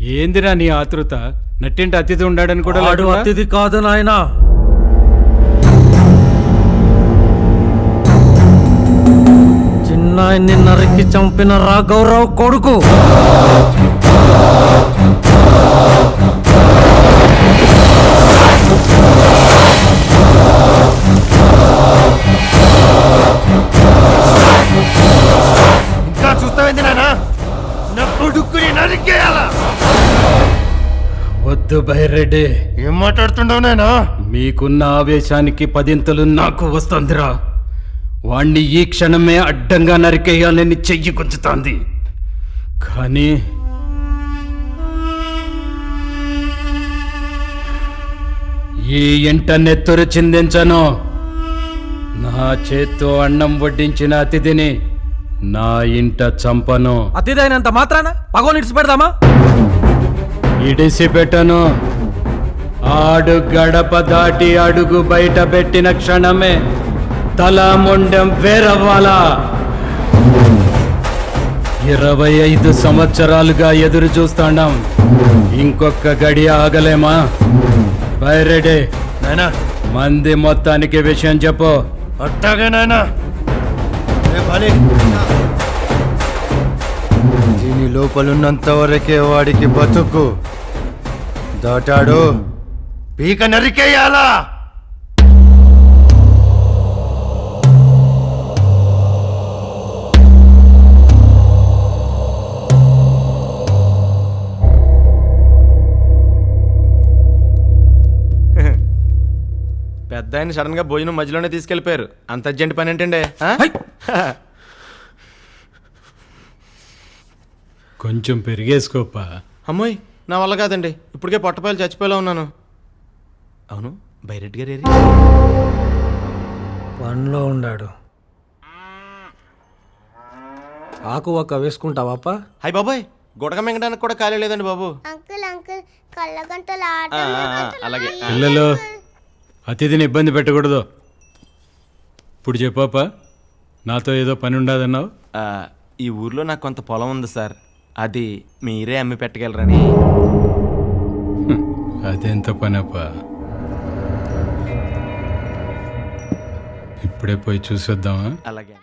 ఏందిరా నీ ఆతృత? నట్టింటి అతిథి ఉండాడని కూడా వాడు అతిథి కాదు నాయనా, చిన్నాయన్ని నరికి చంపిన రాఘవరావు కొడుకు. ఇంకా చూస్తావేంది నాయనా? నా కొడుకుని నరికేయాలా? వద్దు బైరెడ్డి, ఏం మాట్లాడుతుండవు నాయనా? మీకున్న ఆవేశానికి పదింతలు నాకు వస్తుందిరా. వాణ్ణి ఈ క్షణమే అడ్డంగా నరికేయాలని చెయ్యి గుంజుతాంది. కానీ ఈ ఇంట నెత్తురు చిందించను. నా చేత్తో అన్నం వడ్డించిన అతిథిని నా ఇంట చంపను. అతిథి అయినంత మాత్రాన పగోని ఇడిచి పెడదామా? ఇడిసి పెట్టను. ఆడు గడప దాటి అడుగు బయట పెట్టిన క్షణమే తల మొండెం వేరవ్వాలా. 25 సంవత్సరాలుగా ఎదురు చూస్తాండాం. ఇంకొక గడియ ఆగలేమా? బైరెడ్డి, నాయనా మంది మొత్తానికి విషయం చెప్పు. అట్టాగే నాయనా. దీని లోపలున్నంత వరకే వాడికి బతుకు. దాటాడు పీక నరికేయాలా? పెద్ద ఆయన సడన్ గా భోజనం మధ్యలోనే తీసుకెళ్లిపోయారు. అంత అర్జెంట్ పని ఏంటండి? కొంచెం పెరిగేసుకోపా. అమ్మోయ్, నా వల్ల కాదండి. ఇప్పటికే పొట్టపాయలు చచ్చిపోయేలా ఉన్నాను. అవును, బైరెడ్డి గారు ఏరి? పనిలో ఉండాడు. ఆకు ఒక్క వేసుకుంటావాపా? హాయ్ బాబాయ్, గుడక మింగడానికి కూడా ఖాళీ లేదండి బాబు. అంకుల్ అంకుల్ కళ్ళగంటలు అలాగే. పిల్లలు, అతిథిని ఇబ్బంది పెట్టకూడదు. ఇప్పుడు చెప్పాపా, నాతో ఏదో పని ఉండదన్నావు. ఈ ఊర్లో నాకు కొంత పొలం ఉంది సార్, అది మీరే అమ్మి పెట్టగలరని. అదెంత పనప్పా? ఇప్పుడే పోయి చూసొద్దామా? అలాగే.